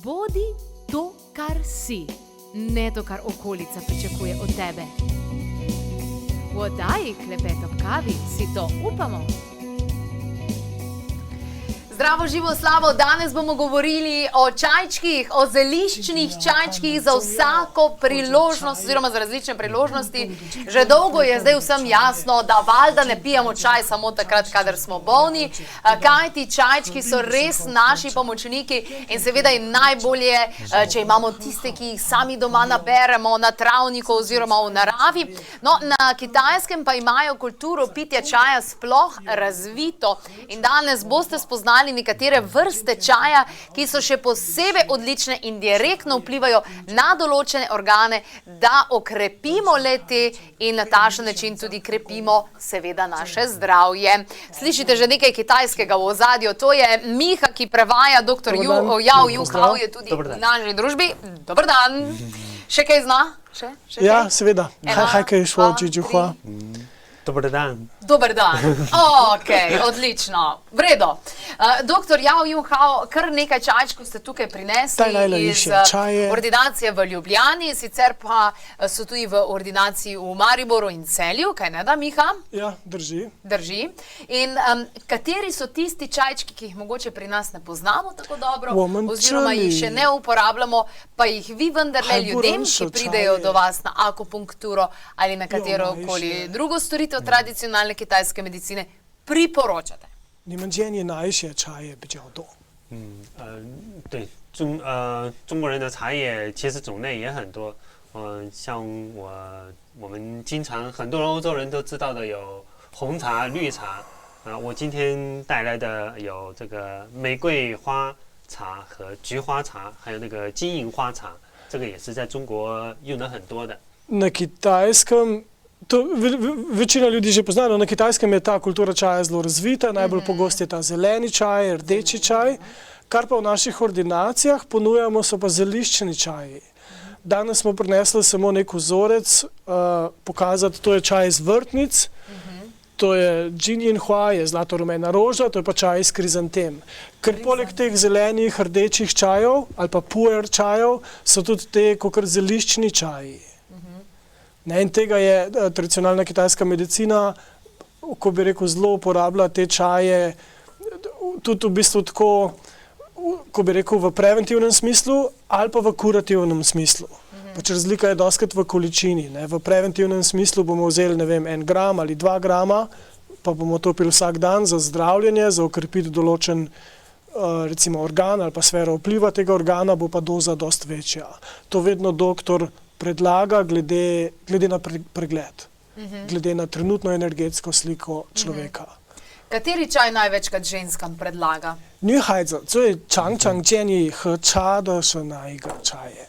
Bodi to, kar si, ne to, kar okolica pričakuje od tebe. V oddaji Klepet ob kavi si to upamo. Zdravo, živo, slavo! Danes bomo govorili o čajčkih, o zeliščnih čajčkih za vsako priložnost oziroma za različne priložnosti. Že dolgo je zdaj vsem jasno, da valjda ne pijemo čaj samo takrat, kadar smo bolni, kajti čajčki so res naši pomočniki in seveda je najbolje, če imamo tiste, ki jih sami doma naberemo na travniku oziroma v naravi. No, na Kitajskem pa imajo kulturo pitja čaja sploh razvito in danes boste spoznali nekatere vrste čaja, ki so še posebej odlične in direktno vplivajo na določene organe, da okrepimo le-te in na takšen način tudi krepimo seveda naše zdravje. Slišite že nekaj kitajskega v ozadju, to je Miha, ki prevaja, dr. Yao Junhao je tudi v naši družbi. Dober dan! Še kaj zna? Ja, seveda. Kaj je šlo, Džiđuhua? Dobar dan. Dober dan. Ok, odlično. V redu. Dr. Yao Junhao, kar nekaj čajčkov ste tukaj prinesli iz ordinacije v Ljubljani, sicer pa so tudi v ordinaciji v Mariboru in Celju, kaj ne da, Miha? Ja, drži. Drži. In kateri so tisti čajčki, ki jih mogoče pri nas ne poznamo tako dobro, oziroma jih še ne uporabljamo, pa jih vi vendarle ljudem, ki pridejo do vas na akupunkturo ali na katero koli drugo storitev tradicionalne kitajske medicine, priporočate? 你们建议哪一些茶叶比较多？ 对，中国人的茶叶其实种类也很多，像我们经常很多欧洲人都知道的有红茶、绿茶，我今天带来的有这个玫瑰花茶和菊花茶，还有那个金银花茶，这个也是在中国用的很多的。 Na Kitajskem, to večina ljudi že pozna, na Kitajskem je ta kultura čaja zelo razvita, najbolj pogost je ta zeleni čaj, rdeči čaj, kar pa v naših ordinacijah ponujamo so pa zeliščni čaji. Danes smo prinesli samo nek vzorec, pokazati, to je čaj iz vrtnic, to je Jinhua, je zlato-rumena roža, to je pa čaj iz krizantem. Ker poleg teh zelenih, rdečih čajev ali pa puer čajev so tudi te kakor zeliščni čaji. In tega je tradicionalna kitajska medicina, ko bi rekel, zelo uporablja te čaje, tudi v bistvu tako, ko bi rekel, v preventivnem smislu ali pa v kurativnem smislu. Pač razlika je dostikrat v količini. V preventivnem smislu bomo vzeli, ne vem, 1 gram ali 2 grama, pa bomo to pili vsak dan za zdravljenje, za okrepiti določen recimo organ ali pa sfero vpliva tega organa, bo pa doza dosti večja. To vedno doktor predlaga glede na pregled, glede na trenutno energetsko sliko človeka. Kateri čaj največkrat ženskam predlaga? 女孩子最常建议喝茶的是哪一个茶叶？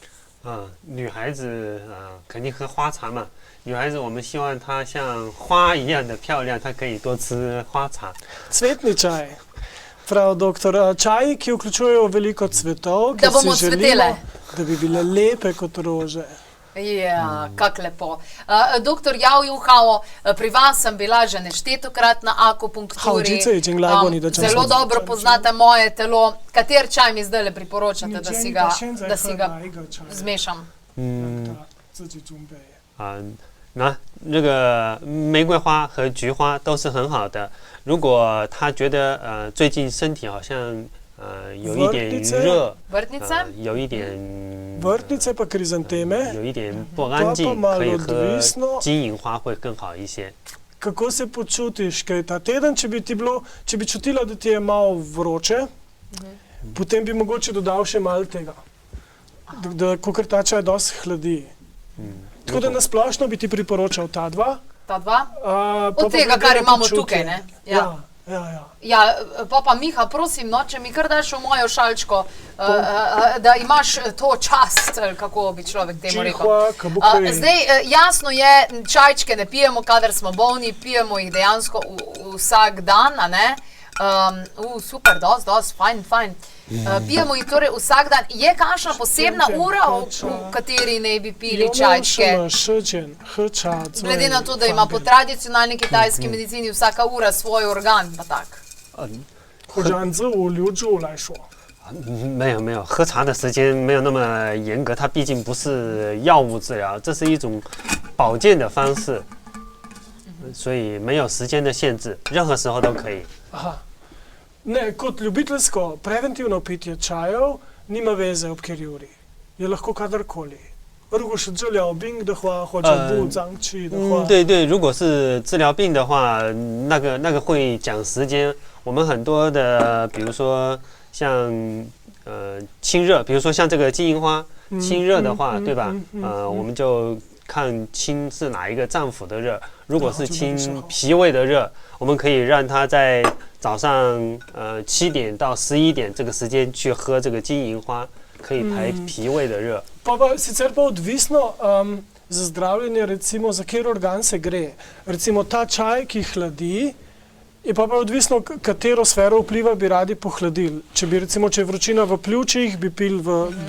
女孩子肯定喝花茶嘛。女孩子我们希望她像花一样的漂亮，她可以多吃花茶。 Cvetni čaj. Prav, doktor, čaji, ki vključujejo veliko cvetov, da bomo cvetele, da bi bile lepe kot rože. Ja, kak lepo. Doktor Yao Junhao, pri vas sem bila že neštetokrat na akupunkturi. Zelo dobro poznate moje telo. Kater čaj mi zdaj le priporočate, da si ga zmešam? 那个玫瑰花和菊花都是很好的。如果他觉得最近身体好像有一点热，有一点 vrtnice pa krizanteme, 有一点不安静，可以喝金银花会更好一些。 Kako se počutiš, kaj ta teden, če bi čutila, da ti je malo vroče, potem bi mogoče dodal še malo tega, da kakor ta čaj dosti hladi. Tako da nasplošno bi ti priporočal ta dva. Ta dva? Od tega, kar imamo tukaj, ne? Ja. Ja, pa Miha, prosim, no, če mi kar daš v mojo šalčko, da imaš to čast, kako bi človek temu rekel. Zdaj, jasno je, čajčke ne pijemo, kadar smo bolni, pijemo jih dejansko vsak dan, a ne? Super, dost, fajn. Pijemo jih torej vsak dan. Je kakšna posebna ura, v kateri ne bi pili čajčke? Glede na to, da ima po tradicionalni kitajski medicini vsaka ura svoj organ, pa tak. 没有，喝茶的时间没有那么严格，它毕竟不是药物治疗，这是一种保健的方式，所以没有时间的限制，任何时候都可以。 Aha. Ne, kot ljubiteljsko preventivno pitje čajev nima veze ob kateri uri. Je lahko kadarkoli.如果是治疗病的话，或者补脏气的话，对对，如果是治疗病的话，那个会讲时间。我们很多的，比如说像清热，比如说像这个金银花，清热的话，对吧？我们就看清是哪一个脏腑的热。如果是清脾胃的热，我们可以让他在早上7点到11点这个时间去喝这个金银花，可以排脾胃的热。 Pa sicer pa odvisno za zdravljenje, recimo za kateri organ se gre. Recimo ta čaj, ki hladi, je pa odvisno, katero sfero vpliva bi radi pohladili. Če bi recimo, če je vročina v pljučih, bi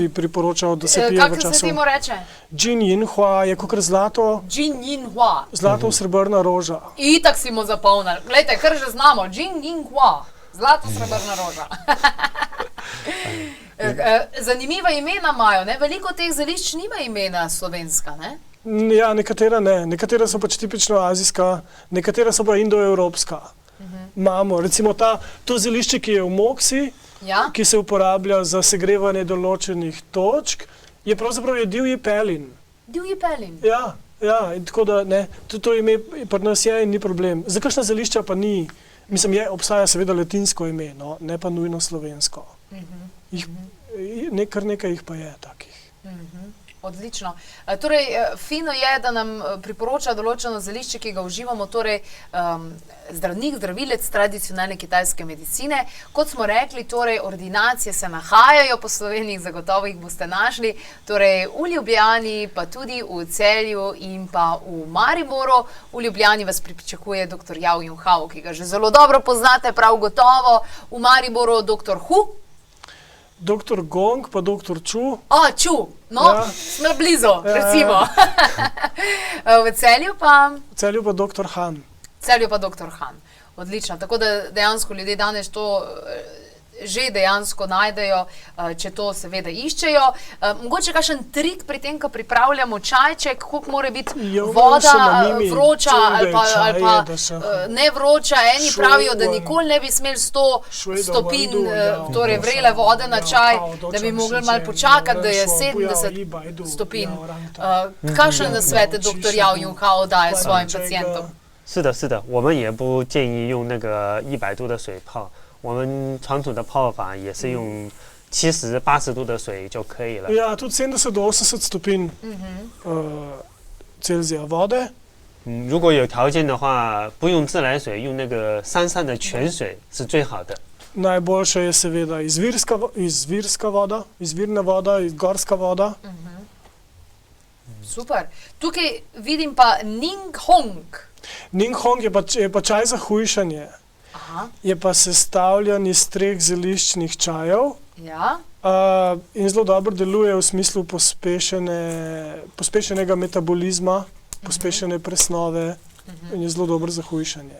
priporočal, da se pije v Kako se času. temu reče? Džin jinhua je kakor zlato, Džin yin hua. zlato srebrna roža. Itak si mu zapolnili. Glejte, kar že znamo. Džin yin hua. Zlato srebrna roža. Zanimiva imena imajo, ne? Veliko teh zelišč nima imena slovenska, ne? Ja, nekatera ne. Nekatera so pač tipično azijska, nekatera so pa indoevropska. Imamo recimo to zelišče, ki je v moksi, Ja? ki se uporablja za segrevanje določenih točk, je pravzaprav divji pelin. Divji pelin. Ja, in tako da ne, to ime pri nas je in ni problem. Za kakšna zelišča pa ni, mislim, obstaja seveda latinsko ime, no, ne pa nujno slovensko. Kar nekaj jih pa je takih. Odlično. Torej, fino je, da nam priporoča določeno zelišče, ki ga uživamo, torej zdravnik, zdravilec tradicionalne kitajske medicine. Kot smo rekli, torej ordinacije se nahajajo po Sloveniji, zagotovo jih boste našli, torej v Ljubljani, pa tudi v Celju in pa v Mariboru. V Ljubljani vas pričakuje dr. Yao Junhao, ki ga že zelo dobro poznate, prav gotovo. V Mariboru dr. Hu. Doktor Gong pa doktor Chu. Ču, no, Ja. smo blizu, recimo. V Celju pa? V Celju pa doktor Han. Celju pa dr. Han. Odlično, tako da dejansko ljudje danes to že dejansko najdejo, če to seveda iščejo. Mogoče kakšen trik pri tem, ko pripravljamo čajček, koliko mora biti voda vroča ali pa ne vroča. Eni pravijo, da nikoli ne bi smeli 100 stopinj torej vrele vode na čaj, da bi mogli malo počakati, da je 70 stopinj. Kakšne nasvete dr. Yao Junhao daje svojim pacientom? 是的，是的，我们也不建议用那个100度的水泡，我们传统的泡法也是用70、80度的水就可以了。 Ja, tudi 70 do 80 stopinj Celzija vode. 如果有条件的话，不用自来水，用那个山上的泉水是最好的。 Najboljša je seveda izvirska voda, izvirna voda, gorska voda. Super. Tukaj vidim pa Ning Hong. Ning Hong je pa čaj za hujšanje. Aha. Je pa sestavljen iz 3 zeliščnih čajev Ja. in zelo dobro deluje v smislu pospešenega metabolizma, pospešene presnove in je zelo dober za hujšanje.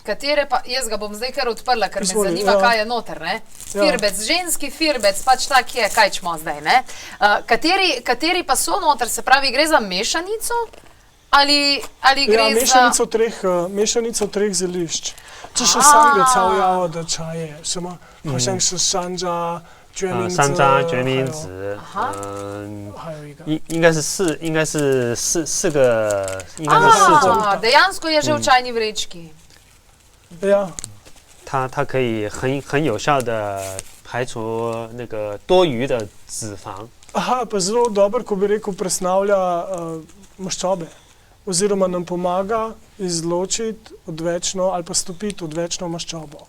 Katere pa, jaz ga bom zdaj kar odprla, ker me Izvoli, zanima, ja. kaj je noter, ne? Firbec, ženski firbec, pač tak je, kaj čmo zdaj, ne? Kateri pa so noter, se pravi, gre za mešanico? Ali gre za... mešanico 3 zelišč. 这是3个草药的茶叶，什么好像是山楂、决明子，山楂、决明子，还有一个应该是四个，应该是4种。 dejansko je že v čajni vrečki. Ja, 它可以很有效的排除那个多余的脂肪。 aha, pa zelo dober, ko bi rekel, presnavlja maščobe. Oziroma nam pomaga izločiti odvečno ali pa stopiti odvečno maščobo.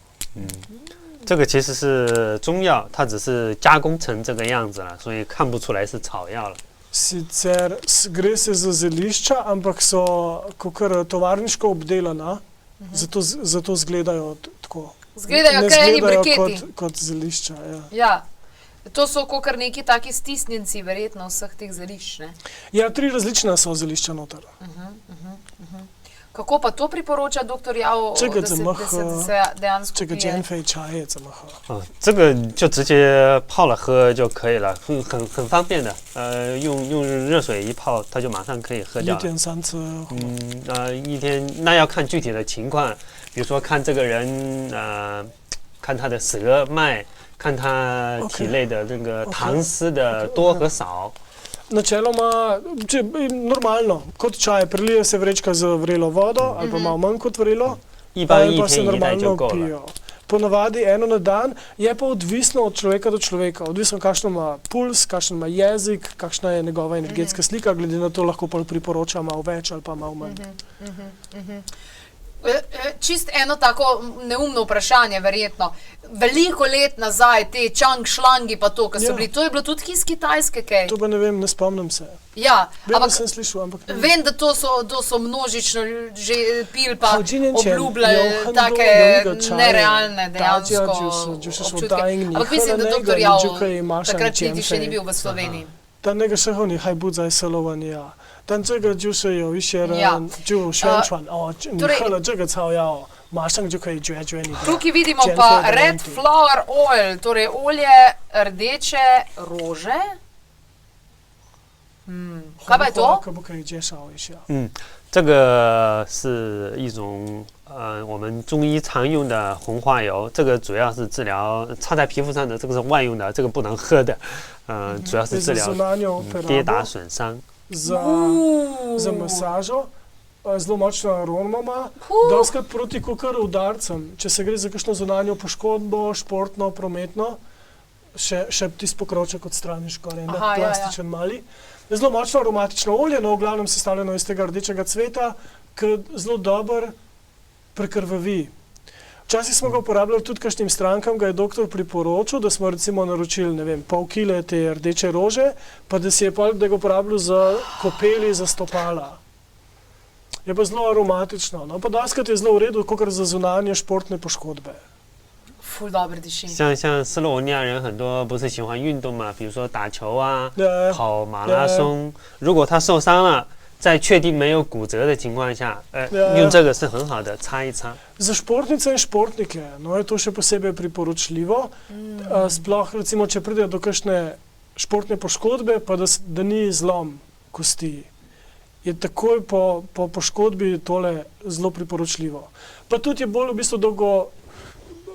这个其实是中药，它只是加工成这个样子了，所以看不出来是草药了。 Sicer gre se za zelišča, ampak so kakor tovarniško obdelana, zato izgledajo tako. Zgledajo Ne kot eni izgledajo briketi. kot zelišča, ja. Ja. To so kakor neki taki stisnjenci, verjetno vseh teh zelišč, ne? Ja, 3 različna so zelišča noter. Kako pa to priporoča doktor Jao,这个 da 怎 se, 么 da 喝？ se dejansko 这个 pije? 减肥茶叶怎么喝？这个就直接泡了喝就可以了，很方便的。用热水一泡，它就马上可以喝掉了。一天3次喝。一天那要看具体的情况，比如说看这个人看他的舌脉，看他体内的这个糖丝的多和少。Načeloma, normalno, kot čaj, prelije se vrečka z vrelo vodo ali pa malo manj kot vrelo, 一般 ali 一 pa se 天一袋就 normalno 够了。 pijo. Ponavadi eno na dan, je pa odvisno od človeka do človeka, odvisno kakšen ima puls, kakšen ima jezik, kakšna je njegova energetska slika, glede na to lahko pa priporoča malo več ali pa malo manj. Čist eno tako neumno vprašanje, verjetno. Veliko let nazaj te čang šlangi pa to, ko so bili, to je bilo tudi iz Kitajske kaj? To pa ne vem, ne spomnim se. Ja, Vem, da ampak sem slišal, ampak ne vem. vem, da to so množično že pil pa 好今年前 obljubljali 有很多 take 有一个茶叶 nerealne 大家 dejansko 就是说 občutke. 答应你 Ampak 喝 mislim, 了 da 那 doktor 个你 Jao 就可以马上 takrat 减 niti še ni 肥 bil v Sloveniji. 但那个时候你还不在斯洛文尼亚，但这个就是有一些人 Ja. 就宣传哦，你 torej- 喝了这个草药，马上就可以解决你的。 Tukaj vidimo Če pa je to red elementi. flower oil, torej olje rdeče rože. Kaj pa je to? 可不可以介绍一下？这个是一种我们中医常用的红花油，这个主要是治疗擦在皮肤上的，这个是外用的，这个不能喝的，主要是治 za 疗 zunanjo 跌打 uporabo, 损伤。 za masažo, zelo močno aromo ima, doskrat proti kakor udarcem. Če se gre za kakšno zunanjo poškodbo, športno, prometno, še tisti pokrovček odstraniš gor, en Aha, ja, ja. plastičen mali. Je zelo močno aromatično olje, no v glavnem sestavljeno iz tega rdečega cveta, ki zelo dobro prekrvavi. Včasih smo ga uporabljali tudi kakšnim strankam, ga je doktor priporočil, da smo recimo naročili, ne vem, pol kile te rdeče rože, pa da si je pol, da ga uporabljal za kopeli, za stopala. Je pa zelo aromatično, no pa doskrat je zelo v redu, kakor za zunanje športne poškodbe. Ful dobro diši. 像斯洛文尼亚人很多不是喜欢运动嘛，比如说打球啊、 Ja, 跑马拉松。如果他受伤了，在确定没有骨折的情况下，用这个是很好的，擦一擦。 Za športnice in športnike no, je to še posebej priporočljivo. Sploh recimo, če pride do kakšne športne poškodbe, pa da ni zlom kosti. Je takoj po poškodbi tole zelo priporočljivo. Pa tudi je bolj v bistvu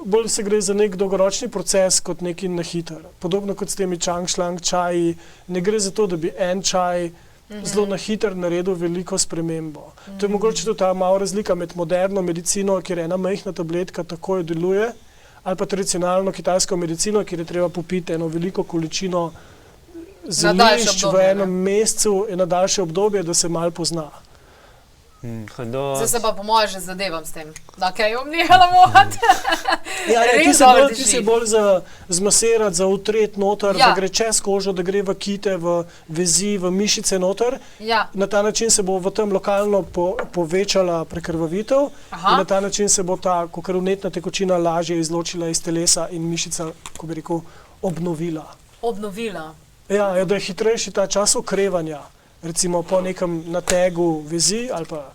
bolj se gre za nek dolgoročni proces kot neki na hiter. Podobno kot s temi čangšlang čaji, ne gre za to, da bi en čaj zelo na hiter naredil veliko spremembo. To je mogoče tudi ta mala razlika med moderno medicino, kjer ena majhna tabletka takoj deluje, ali pa tradicionalno kitajsko medicino, kjer je treba popiti eno veliko količino zelišč v enem mesecu in na daljše obdobje, da se malo pozna. 很多 Zdaj se pa po moje že zadevam s tem. Da, kaj jo nehala moti. Ja, ne, Res dobro ti diši. si bolj za zmasirati, za utret noter, Ja. da gre čez kožo, da gre v kite, v vezi, v mišice noter. Ja. Na ta način se bo v tem lokalno povečala prekrvavitev Aha. in na ta način se bo ta kakor vnetna tekočina lažje izločila iz telesa in mišica, ko bi rekel, obnovila. Obnovila. Ja, da je hitrejši ta čas okrevanja. Recimo po nekem nategu vezi ali pa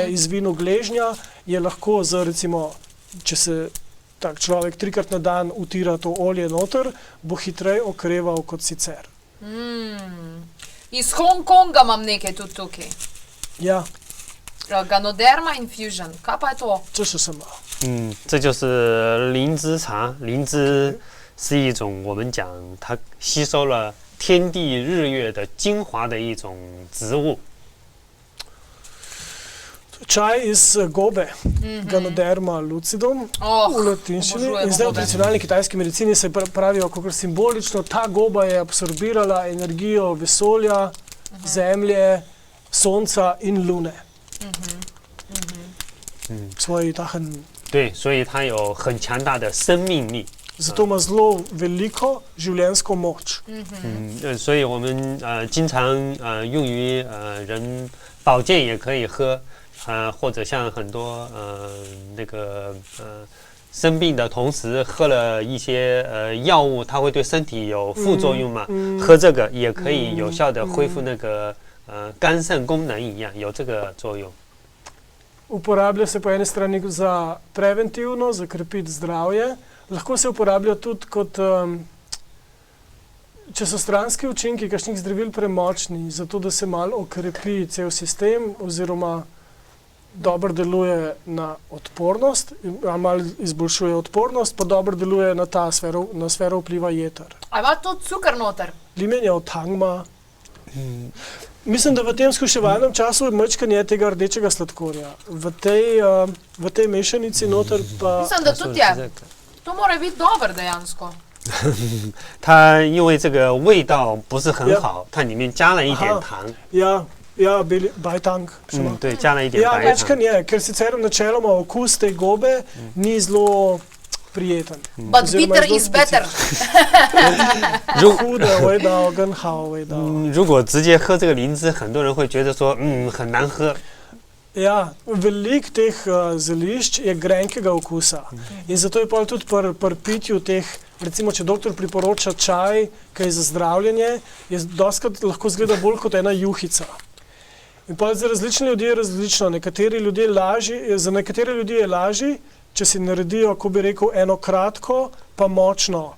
izvinu gležnja je lahko recimo, če se tak človek 3-krat na dan utira to olje noter, bo hitreje okreval kot sicer. Iz Hongkonga imam nekaj tudi tukaj. Ja, Ganoderma Infusion. Kaj pa je to? 这是什么？这就是灵芝茶。灵芝是一种我们讲它吸收了天地日月的精华的一种植物。 Čaj iz gobe, Ganoderma lucidum v latinščini. obožujem In zdaj v gobe. tradicionalni kitajski medicini se pravijo, kako simbolično, ta goba je absorbirala energijo vesolja, zemlje, sonca in lune. Svoj tahen. 对，所以它有很强大的生命力。 Zato ima zelo veliko življenjsko moč. 所以我们经常用于人保健也可以喝，或者像很多那个生病的同时喝了一些药物，它会对身体有副作用嘛？喝这个也可以有效的恢复那个肝肾功能一样，有这个作用。Uporablja se po eni strani za preventivno, za krepiti zdravje. Lahko se uporablja tudi kot, če so stranski učinki kakšnih zdravil premočni, zato da se malo okrepi cel sistem oziroma dobro deluje na odpornost, malo izboljšuje odpornost, pa dobro deluje na sfero vpliva jeter. A ima to cukor noter? Limenja od tangma. Mislim, da v tem skuševalnem času mečkanje tega rdečega sladkorja. V tej mešanici noter pa... Mislim, da tudi je. To mora biti dobro dejansko.它因为这个味道不是很好，它里面加了一点糖。 Ja, bajtang. 对，加了一点 Ja, 白糖。 mečkanje, ker sicer načeloma okus te gobe ni zelo prijeten. But Oziroma bitter zelo is better. hude 味道跟好味道。如果直接喝这个灵芝，很多人会觉得说，很难喝。 Ja, veliko teh zelišč je grenkega okusa in zato je pol tudi pri pitju teh, recimo, če doktor priporoča čaj, ki je za zdravljenje, je dostikrat lahko izgleda bolj kot ena juhica. In pol za različne ljudi je različno. Za nekatere ljudi je lažje, če si naredijo, ko bi rekel, eno kratko pa močno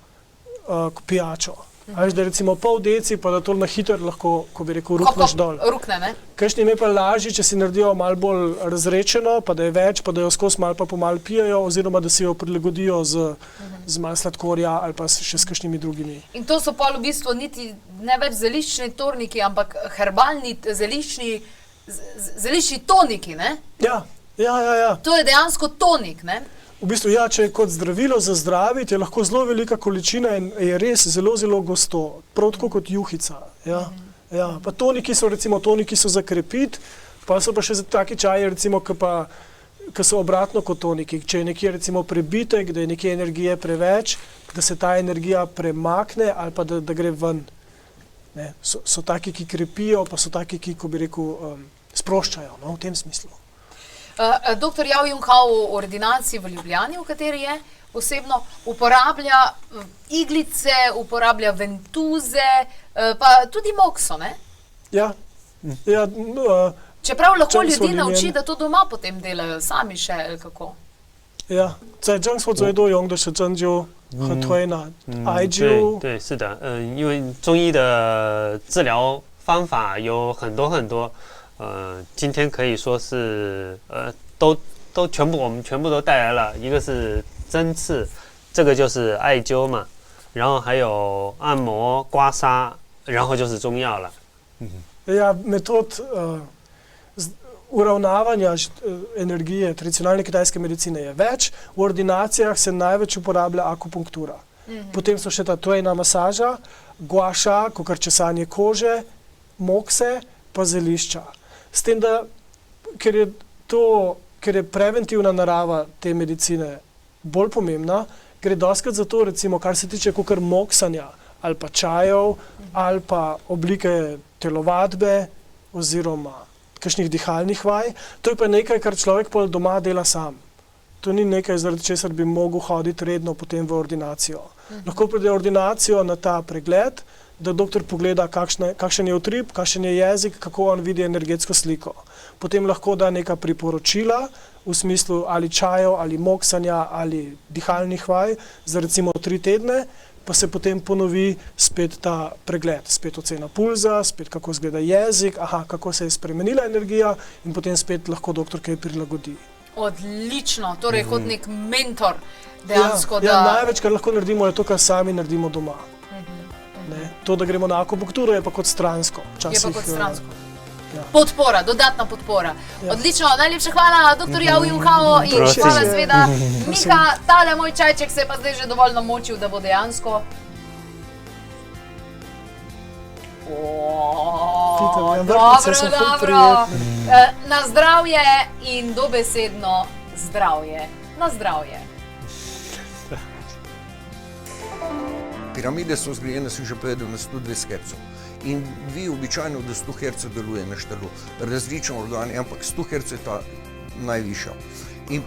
pijačo. A veš, da recimo pol deci, pa da to na hitro lahko, ko bi rekel, rukneš dol. Rukne, ne? Kakšnim je pa lažje, če si naredijo malo bolj razrečeno, pa da je več, pa da jo skozi malo pa pomalo pijajo, oziroma da si jo prilagodijo z malo sladkorja ali pa še s kakšnimi drugimi. In to so pol v bistvu niti ne več zeliščni torniki, ampak herbalni zeliščni toniki, ne? Ja. To je dejansko tonik, ne? V bistvu, ja, če je kot zdravilo za zdraviti, je lahko zelo velika količina in je res zelo, zelo gosto. Prav tako kot juhica. Ja. Pa toniki so za krepiti, pa so pa še taki čaji, recimo, ki so obratno kot toniki. Če je nekje recimo prebitek, da je nekje energije preveč, da se ta energija premakne ali pa da gre ven. Ne? So taki, ki krepijo, pa so taki, ki, ko bi rekel, sproščajo, no, v tem smislu. Doktor Yao Yun Hao v ordinaciji v Ljubljani, v kateri je osebno, uporablja iglice, uporablja ventuze, pa tudi mokso, ne? Ja. Čeprav lahko ljudi nauči, da to doma potem delajo, sami še, ali kako? Ja, 在中国最多用的是针灸和推拿，艾灸。对，是的，因为中医的治疗方法有很多很多。 今天可以说是我们全部都带来了，一个是针刺，这个就是艾灸嘛，然后还有按摩、刮痧，然后就是中药了。Ja, metod uravnavanja energije tradicionalne kitajske medicine je več. V ordinacijah se največ uporablja akupunktura. Potem so še ta tvojna masaža, gua sha, kakor česanje kože, mokse, pa zelišča. S tem, da ker je preventivna narava te medicine bolj pomembna, gre dostikrat za to, recimo, kar se tiče kakor moksanja ali pa čajev ali pa oblike telovadbe oziroma kakšnih dihalnih vaj. To je pa nekaj, kar človek pol doma dela sam. To ni nekaj, zaradi česar bi mogel hoditi redno potem v ordinacijo. Lahko pride v ordinacijo na ta pregled, da doktor pogleda, kakšen je utrip, kakšen je jezik, kako on vidi energetsko sliko. Potem lahko da neka priporočila v smislu ali čajev, ali moksanja, ali dihalnih vaj za recimo 3 tedne, pa se potem ponovi spet ta pregled, spet ocena pulza, spet kako izgleda jezik, kako se je spremenila energija in potem spet lahko doktor kaj prilagodi. Odlično, torej kot nek mentor dejansko. Ja, največ, kar lahko naredimo, je to, kar sami naredimo doma. Ne? To, da gremo na akupunkturo, je pa kot stransko. Je pa kot stransko. Podpora, dodatna podpora. Odlično, najlepša hvala, doktor Yao Yun Hao in hvala seveda. Miha, tale moj čajček se je pa zdaj že dovolj namočil, da bo dejansko... Dobro. Na zdravje in dobesedno zdravje. Na zdravje. Piramide so zgrajene, sem že povedal, na 120 Hz. In vi običajno do 100 Hz deluje na štelu različni organi, ampak 100 Hz je ta najvišja. In